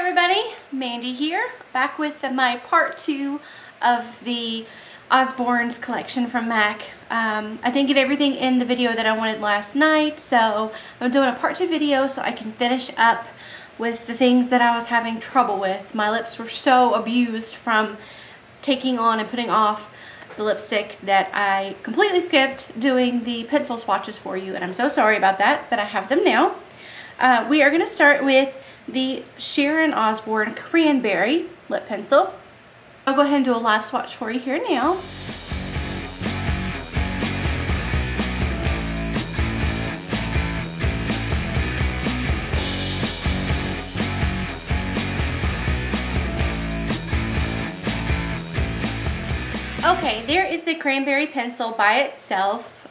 everybody, Mandy here, back with my part 2 of the Osbournes collection from MAC. I didn't get everything in the video that I wanted last night, so I'm doing a part 2 video so I can finish up with the things that I was having trouble with. My lips were so abused from taking on and putting off the lipstick that I completely skipped doing the pencil swatches for you, and I'm so sorry about that, but I have them now. We are going to start with the Sharon Osbourne Cranberry Lip Pencil. I'll go ahead and do a live swatch for you here now. Okay, there is the cranberry pencil by itself,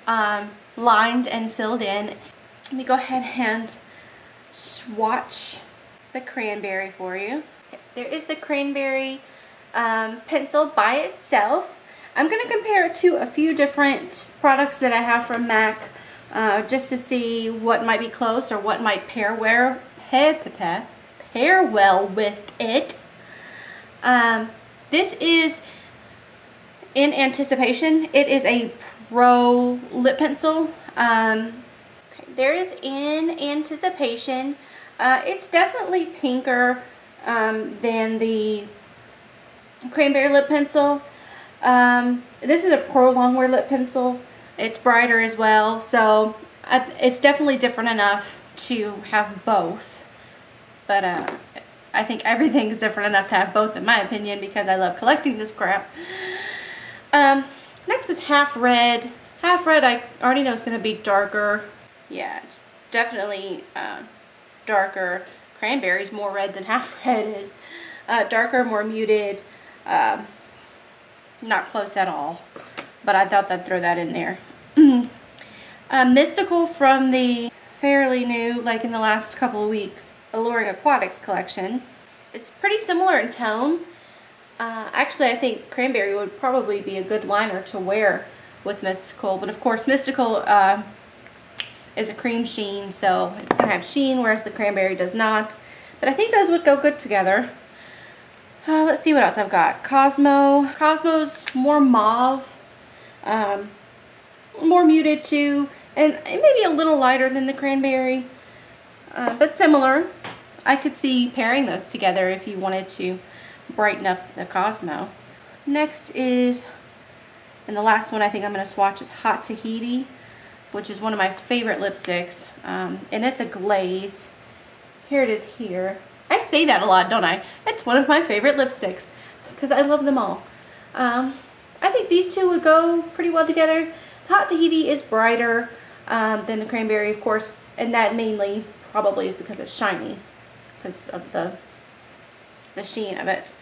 lined and filled in. Let me go ahead and swatch the cranberry for you. Okay, there is the cranberry pencil by itself. I'm going to compare it to a few different products that I have from MAC just to see what might be close or what might pair well with it. This is in Anticipation. It is a pro lip pencil. Okay, there is In Anticipation. It's definitely pinker than the cranberry lip pencil. This is a pro Longwear lip pencil. It's brighter as well, so it's definitely different enough to have both. But I think everything is different enough to have both, in my opinion, because I love collecting this crap. Next is Half Red. Half Red I already know is going to be darker. Yeah, it's definitely darker. Cranberry's more red than Half Red is. Darker, more muted. Not close at all. But I thought I'd throw that in there. Mystical from the fairly new, like in the last couple of weeks, Alluring Aquatics collection. It's pretty similar in tone. Actually, I think Cranberry would probably be a good liner to wear with Mystical. But of course, Mystical is a cream sheen, so it's going to have sheen, whereas the Cranberry does not. But I think those would go good together. Let's see what else I've got. Cosmo. Cosmo's more mauve. More muted too. And it may be a little lighter than the Cranberry. But similar. I could see pairing those together if you wanted to brighten up the Cosmo. Next is, and the last one I think I'm going to swatch is Hot Tahiti, which is one of my favorite lipsticks, and it's a glaze. Here it is here. I say that a lot, don't I? It's one of my favorite lipsticks because I love them all. I think these two would go pretty well together. Hot Tahiti is brighter than the Cranberry, of course, and that mainly probably is because it's shiny, because of the sheen of it.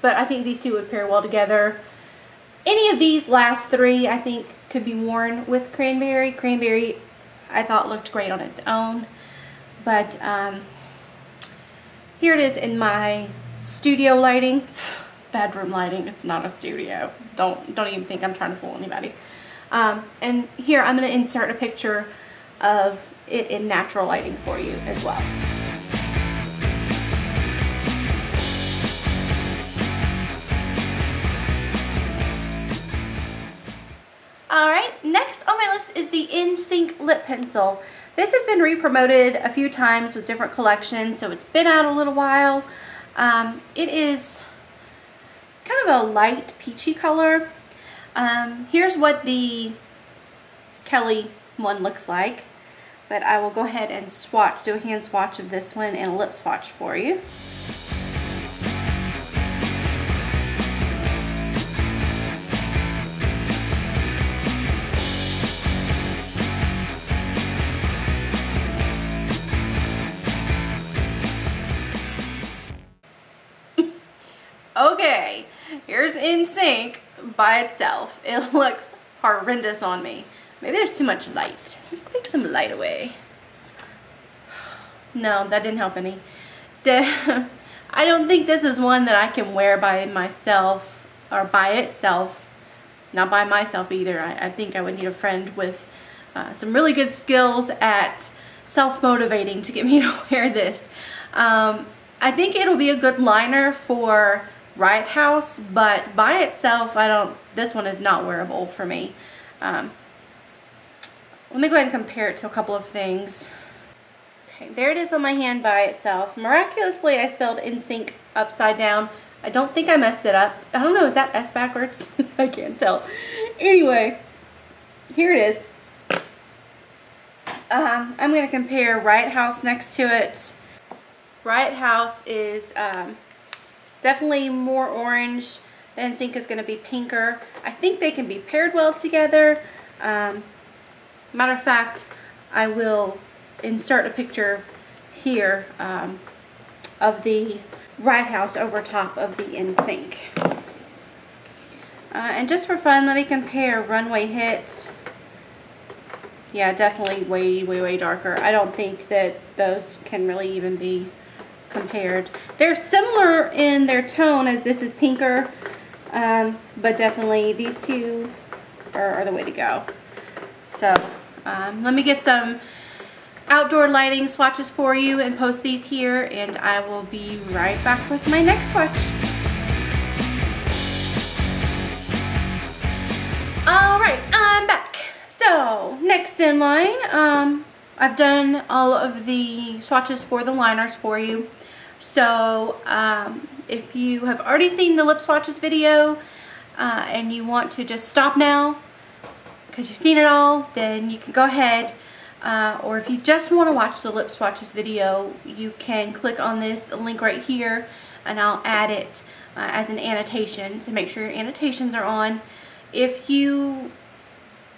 But I think these two would pair well together. Any of these last three I think could be worn with Cranberry. Cranberry I thought looked great on its own. But here it is in my studio lighting. Bedroom lighting. It's not a studio. Don't even think I'm trying to fool anybody. And here I'm going to insert a picture of it in natural lighting for you as well. Alright, next on my list is the Synch Lip Pencil. This has been re-promoted a few times with different collections, so it's been out a little while. It is kind of a light peachy color. Here's what the Kelly one looks like, but I will go ahead and swatch, do a hand swatch of this one and a lip swatch for you. Okay, here's Synch by itself. It looks horrendous on me. Maybe there's too much light. Let's take some light away. No, that didn't help any. I don't think this is one that I can wear by myself or by itself. Not by myself either. I think I would need a friend with some really good skills at self-motivating to get me to wear this. I think it'll be a good liner for Riot House, but by itself, this one is not wearable for me. Let me go ahead and compare it to a couple of things. Okay, there it is on my hand by itself. Miraculously, I spelled Synch upside down. I don't think I messed it up. I don't know, is that S backwards? I can't tell. Anyway, here it is. I'm going to compare Riot House next to it. Riot House is definitely more orange. The Synch is going to be pinker. I think they can be paired well together. Matter of fact, I will insert a picture here of the Riot House over top of the Synch. And just for fun, let me compare Runway Hit. Yeah, definitely way darker. I don't think that those can really even be compared. They're similar in their tone, as this is pinker, but definitely these two are the way to go. So let me get some outdoor lighting swatches for you and post these here, and I will be right back with my next swatch. Alright, I'm back. So, next in line, I've done all of the swatches for the liners for you. So, if you have already seen the lip swatches video and you want to just stop now because you've seen it all, then you can go ahead. Or if you just want to watch the lip swatches video, you can click on this link right here, and I'll add it as an annotation to make sure your annotations are on. If you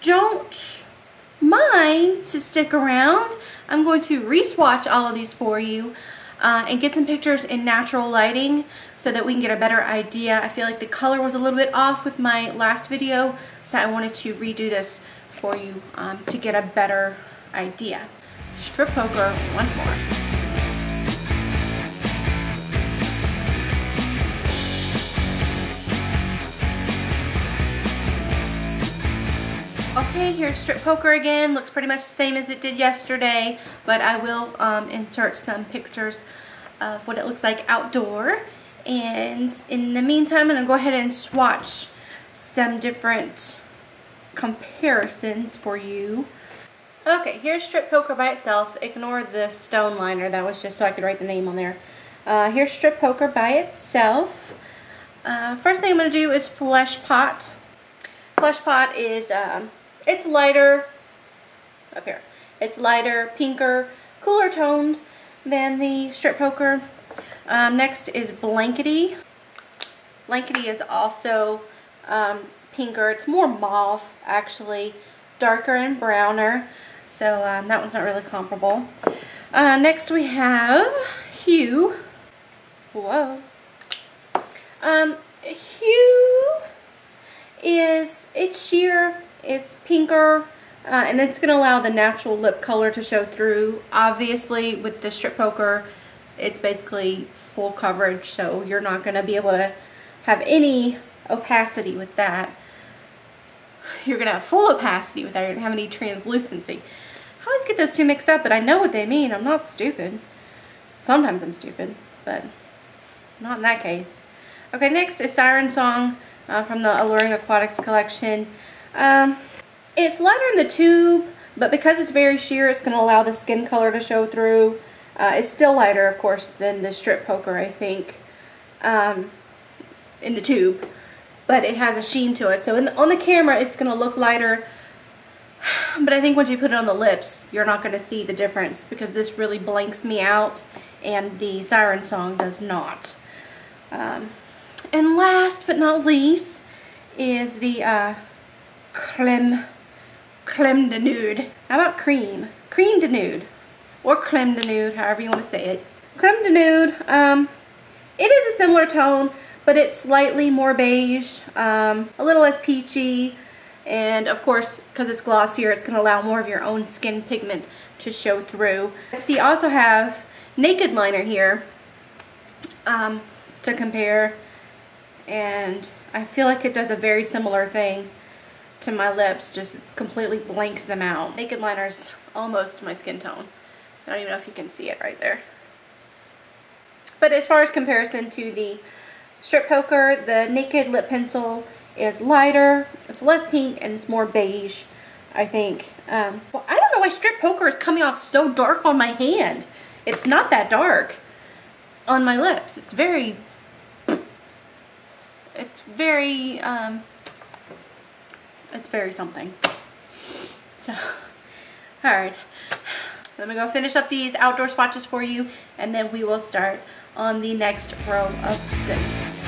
don't mind to stick around, I'm going to re-swatch all of these for you and get some pictures in natural lighting so that we can get a better idea. I feel like the color was a little bit off with my last video, so I wanted to redo this for you to get a better idea. Strip poker once more. Okay, here's strip poker again. Looks pretty much the same as it did yesterday, but I will insert some pictures of what it looks like outdoor. And in the meantime, I'm going to go ahead and swatch some different comparisons for you. Okay, here's strip poker by itself. Ignore the stone liner. That was just so I could write the name on there. Here's strip poker by itself. First thing I'm going to do is Fleshpot. Fleshpot is, it's lighter, up here. It's lighter, pinker, cooler toned than the strip poker. Next is Blankety. Blankety is also pinker. It's more mauve, actually. Darker and browner. So that one's not really comparable. Next we have Hue. Whoa. Hue is, it's sheer, it's pinker, and it's going to allow the natural lip color to show through. Obviously with the strip poker, it's basically full coverage, so you're not going to be able to have any opacity with that. You're going to have full opacity with that. You're going to have any translucency. I always get those two mixed up, but I know what they mean. I'm not stupid. Sometimes I'm stupid, but not in that case. Okay, next is Siren Song from the Alluring Aquatics collection. It's lighter in the tube, but because it's very sheer, it's going to allow the skin color to show through. It's still lighter, of course, than the strip poker, I think, in the tube. But it has a sheen to it. So on the camera, it's going to look lighter. But I think once you put it on the lips, you're not going to see the difference, because this really blanks me out, and the Siren Song does not. And last but not least is the Creme de Nude. How about Creme? Creme de Nude. Or Creme de Nude, however you want to say it. Creme de Nude, it is a similar tone, but it's slightly more beige, a little less peachy, and of course, because it's glossier, it's going to allow more of your own skin pigment to show through. So you also have Naked Liner here to compare, and I feel like it does a very similar thing to my lips, just completely blanks them out. Naked Liner's almost my skin tone. I don't even know if you can see it right there. But as far as comparison to the Strip Poker, the Naked Lip Pencil is lighter, it's less pink, and it's more beige, I think. Well, I don't know why Strip Poker is coming off so dark on my hand. It's not that dark on my lips. It's very something. So, alright. Let me go finish up these outdoor swatches for you, and then we will start on the next row of goodies.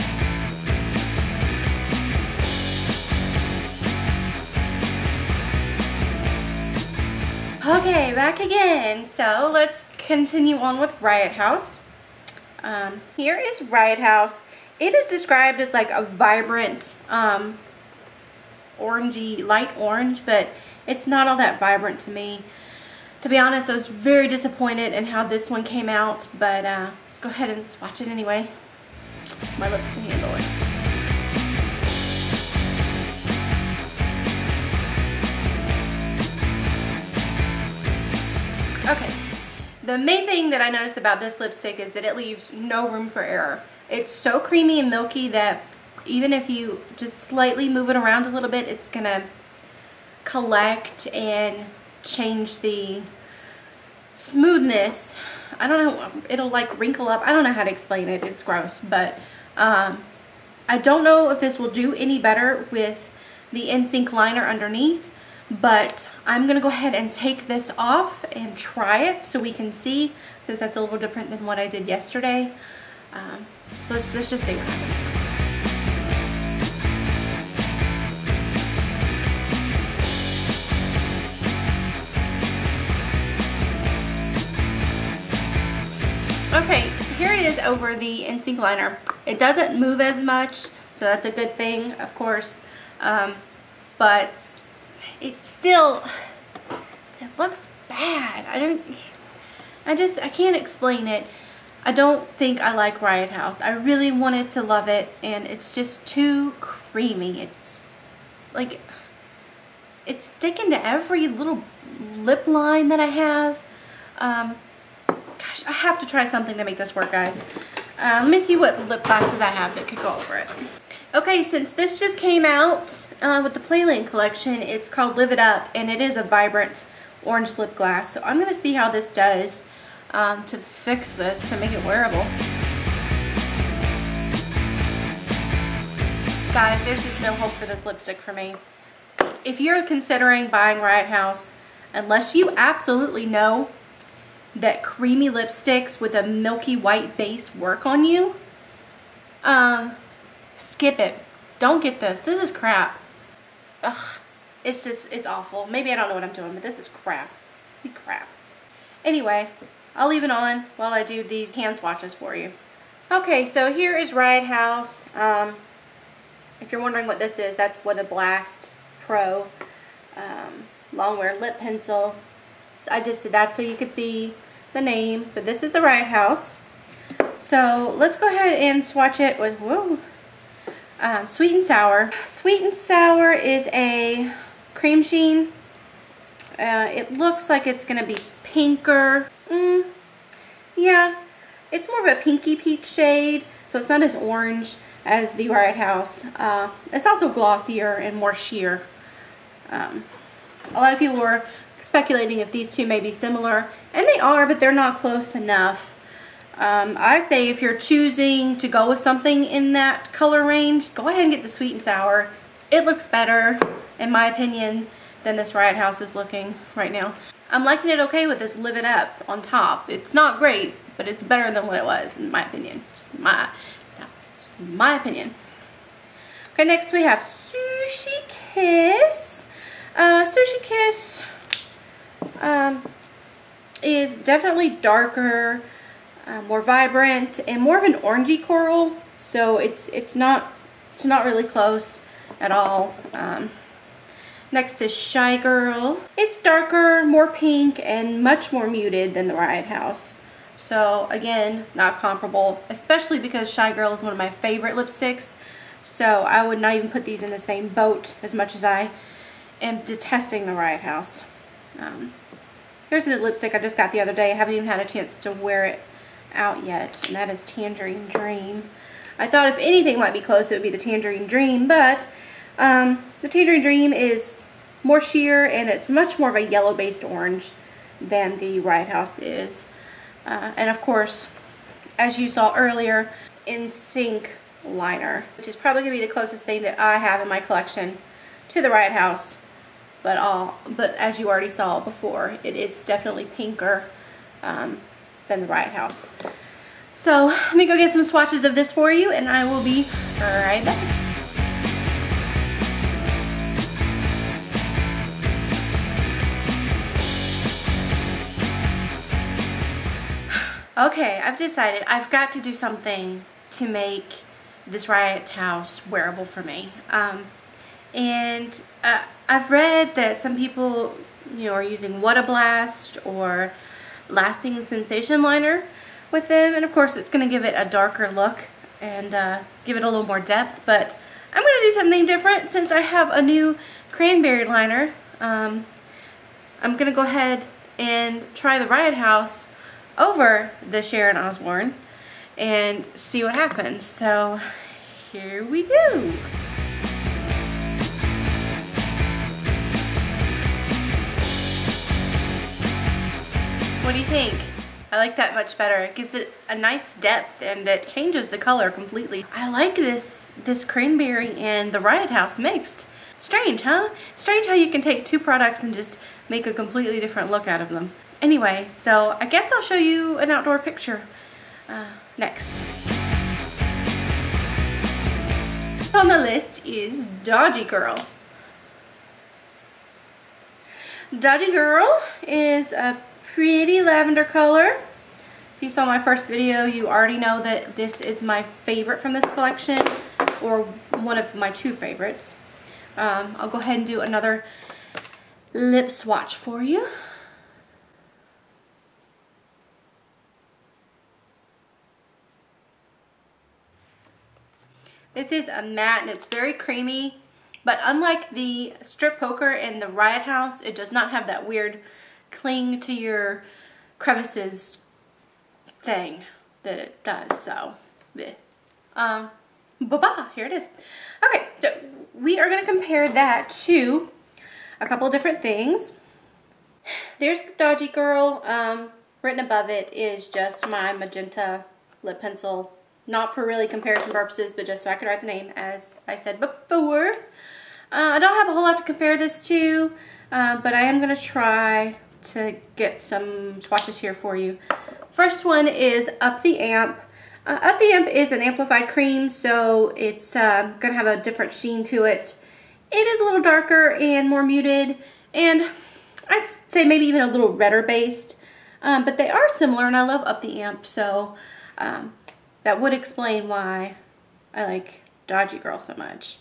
Okay, back again. So let's continue on with Riot House. Here is Riot House. It is described as like a vibrant orangey, light orange, but it's not all that vibrant to me. To be honest, I was very disappointed in how this one came out, but let's go ahead and swatch it anyway. My lips can handle it. Okay, the main thing that I noticed about this lipstick is that it leaves no room for error. It's so creamy and milky that even if you just slightly move it around a little bit, it's gonna collect and change the smoothness. I don't know, it'll like wrinkle up. I don't know how to explain it, it's gross, but I don't know if this will do any better with the Synch liner underneath, but I'm gonna go ahead and take this off and try it so we can see, since that's a little different than what I did yesterday. Let's just see what happens. Okay, here it is over the Synch liner. It doesn't move as much, so that's a good thing, of course. But it still, it looks bad. I can't explain it. I don't think I like Riot House. I really wanted to love it, and it's just too creamy. It's like, it's sticking to every little lip line that I have. Gosh, I have to try something to make this work, guys. Let me see what lip glosses I have that could go over it. Okay, since this just came out with the Playland collection, it's called Live It Up, and it is a vibrant orange lip gloss. So I'm going to see how this does to fix this, to make it wearable. Guys, there's just no hope for this lipstick for me. If you're considering buying Riot House, unless you absolutely know that creamy lipsticks with a milky white base work on you, skip it. Don't get this. This is crap. Ugh. It's awful. Maybe I don't know what I'm doing, but this is crap. Crap. Anyway, I'll leave it on while I do these hand swatches for you. Okay, so here is Riot House. If you're wondering what this is, that's what a Blast Pro Longwear Lip Pencil. I just did that so you could see the name, but this is the Riot House. So let's go ahead and swatch it with, whoa, Sweet and Sour. Sweet and Sour is a cream sheen. It looks like it's gonna be pinker. Yeah, it's more of a pinky peach shade, so it's not as orange as the Riot House. It's also glossier and more sheer. A lot of people were speculating if these two may be similar, and they are, but they're not close enough. I say if you're choosing to go with something in that color range, go ahead and get the Sweet and Sour. It looks better, in my opinion, than this Riot House is looking right now. I'm liking it okay with this Live It Up on top. It's not great, but it's better than what it was, in my opinion. Just my opinion. Okay, next we have Sushi Kiss. Sushi Kiss is definitely darker, more vibrant, and more of an orangey coral. So it's not really close at all. Next is Shy Girl. It's darker, more pink, and much more muted than the Riot House. So again, not comparable, especially because Shy Girl is one of my favorite lipsticks. So I would not even put these in the same boat, as much as I am detesting the Riot House. Here's a lipstick I just got the other day. I haven't even had a chance to wear it out yet, and that is Tangerine Dream. I thought if anything might be close, it would be the Tangerine Dream, but the Tangerine Dream is more sheer, and it's much more of a yellow-based orange than the Riot House is. And of course, as you saw earlier, in Synch liner, which is probably going to be the closest thing that I have in my collection to the Riot House. But as you already saw before, it is definitely pinker than the Riot House. So let me go get some swatches of this for you, and I will be right back. Okay, I've decided I've got to do something to make this Riot House wearable for me. I've read that some people, are using What a Blast or Lasting Sensation liner with them, and of course it's going to give it a darker look and give it a little more depth, but I'm going to do something different since I have a new cranberry liner. I'm going to go ahead and try the Riot House over the Sharon Osbourne and see what happens. So here we go. What do you think? I like that much better. It gives it a nice depth and it changes the color completely. I like this cranberry and the Riot House mixed. Strange, huh? Strange how you can take two products and just make a completely different look out of them. Anyway, so I guess I'll show you an outdoor picture next. On the list is Dodgy Girl. Dodgy Girl is a pretty lavender color. If you saw my first video, you already know that this is my favorite from this collection, or one of my two favorites. I'll go ahead and do another lip swatch for you. This is a matte and it's very creamy, but unlike the Strip Poker and the Riot House, it does not have that weird cling to your crevices thing that it does. So, bye-bye, here it is. Okay, so we are going to compare that to a couple of different things. There's the Dodgy Girl. Written above it is just my magenta lip pencil. Not for really comparison purposes, but just so I could write the name, as I said before. I don't have a whole lot to compare this to, but I am going to try to get some swatches here for you. First one is Up the Amp. Up the Amp is an amplified cream, so it's going to have a different sheen to it. It is a little darker and more muted, and I'd say maybe even a little redder based, but they are similar, and I love Up the Amp, so that would explain why I like Dodgy Girl so much.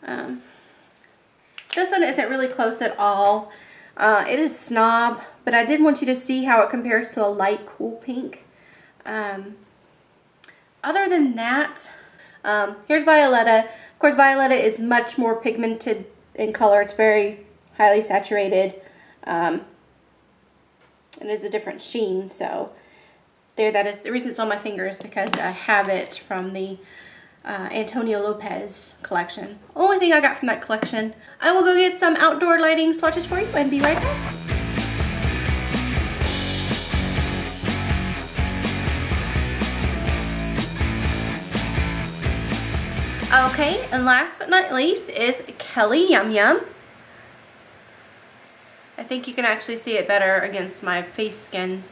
This one isn't really close at all. It is Snob, but I did want you to see how it compares to a light cool pink. Other than that, here's Violetta. Of course, Violetta is much more pigmented in color. It's very highly saturated. It is a different sheen, so there, that is the reason it's on my finger is because I have it from the Antonio Lopez collection. Only thing I got from that collection. I will go get some outdoor lighting swatches for you and be right back. Okay, and last but not least is Kelly Yum Yum. I think you can actually see it better against my face skin.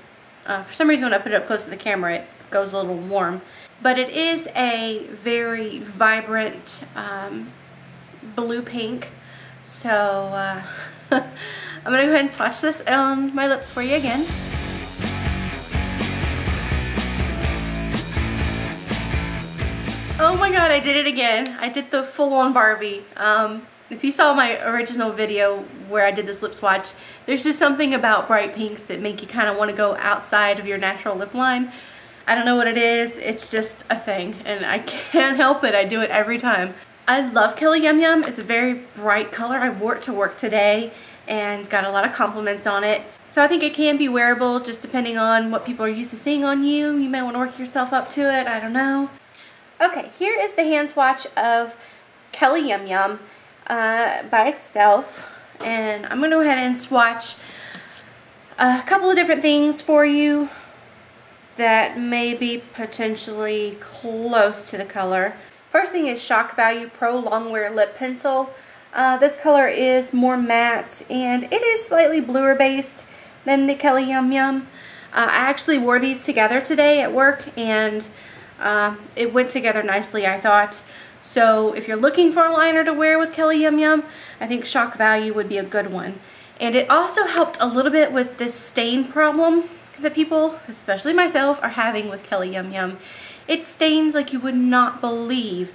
For some reason when I put it up close to the camera it goes a little warm. But it is a very vibrant blue pink. So I'm going to go ahead and swatch this on my lips for you again. Oh my god, I did it again. I did the full-on Barbie. If you saw my original video where I did this lip swatch, there's just something about bright pinks that make you kind of want to go outside of your natural lip line. I don't know what it is, it's just a thing, and I can't help it, I do it every time. I love Kelly Yum Yum, it's a very bright color. I wore it to work today, and got a lot of compliments on it. So I think it can be wearable just depending on what people are used to seeing on you. You may want to work yourself up to it, I don't know. Okay, here is the hand swatch of Kelly Yum Yum by itself. And I'm going to go ahead and swatch a couple of different things for you that may be potentially close to the color. First thing is Shock Value Pro Longwear Lip Pencil. This color is more matte and it is slightly bluer based than the Kelly Yum Yum. I actually wore these together today at work and it went together nicely, I thought. So if you're looking for a liner to wear with Kelly Yum Yum, I think Shock Value would be a good one. And it also helped a little bit with this stain problem that people, especially myself, are having with Kelly Yum Yum. It stains like you would not believe.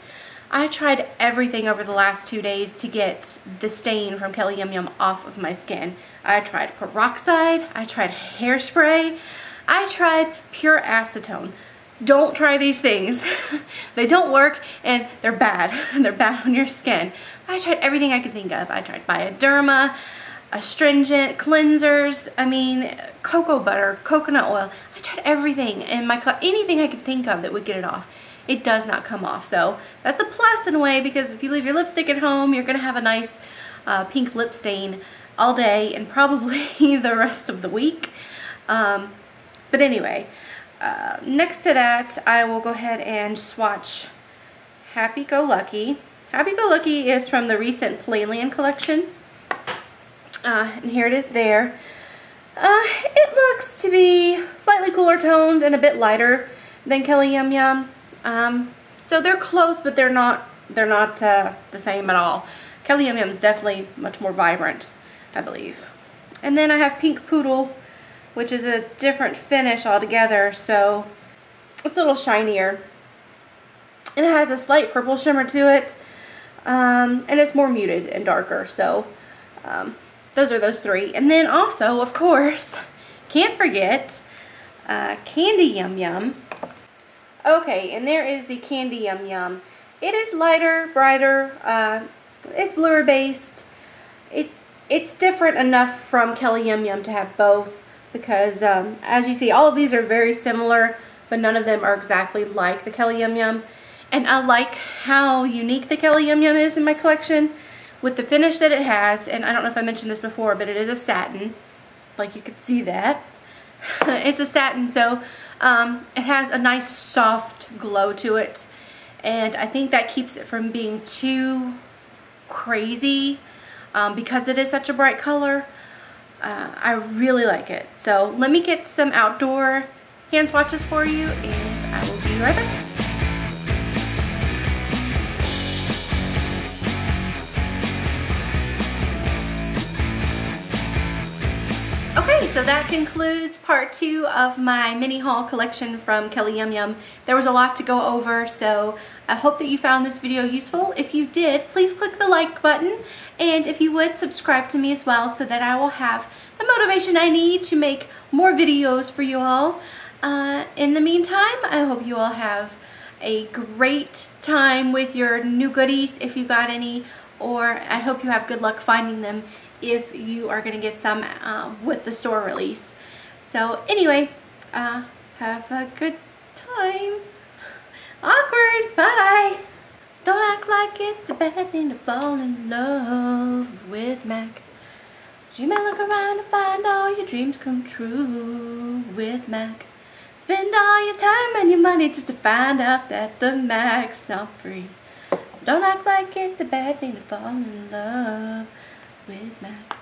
I tried everything over the last 2 days to get the stain from Kelly Yum Yum off of my skin. I tried peroxide, I tried hairspray, I tried pure acetone. Don't try these things. They don't work and they're bad. They're bad on your skin. I tried everything I could think of. I tried Bioderma, astringent, cleansers, I mean, cocoa butter, coconut oil. I tried everything in my anything I could think of that would get it off. It does not come off. So that's a plus in a way, because if you leave your lipstick at home, you're going to have a nice pink lip stain all day and probably the rest of the week. But anyway, next to that, I will go ahead and swatch Happy Go Lucky. Happy Go Lucky is from the recent Playland collection. And here it is there. It looks to be slightly cooler toned and a bit lighter than Kelly Yum Yum. So they're close, but they're not the same at all. Kelly Yum Yum is definitely much more vibrant, I believe. And then I have Pink Poodle, which is a different finish altogether, so it's a little shinier. And it has a slight purple shimmer to it, and it's more muted and darker, so those are those three. And then also, of course, can't forget Candy Yum Yum. Okay, and there is the Candy Yum Yum. It is lighter, brighter, it's bluer based. It's different enough from Kelly Yum Yum to have both, because as you see, all of these are very similar, but none of them are exactly like the Kelly Yum Yum. And I like how unique the Kelly Yum Yum is in my collection with the finish that it has. And I don't know if I mentioned this before, but it is a satin, like you can see that. It's a satin, so it has a nice soft glow to it, and I think that keeps it from being too crazy because it is such a bright color. I really like it. So let me get some outdoor hand swatches for you, and I will be right back. Okay, so that concludes part 2 of my mini haul collection from Kelly Yum Yum. There was a lot to go over, so I hope that you found this video useful. If you did, please click the like button, and if you would, subscribe to me as well, so that I will have the motivation I need to make more videos for you all. In the meantime, I hope you all have a great time with your new goodies, if you got any, or I hope you have good luck finding them if you are going to get some with the store release. So anyway, have a good time. Awkward, bye. Don't act like it's a bad thing to fall in love with Mac. You may look around to find all your dreams come true with Mac. Spend all your time and your money just to find out that the Mac's not free. Don't act like it's a bad thing to fall in love with Mac.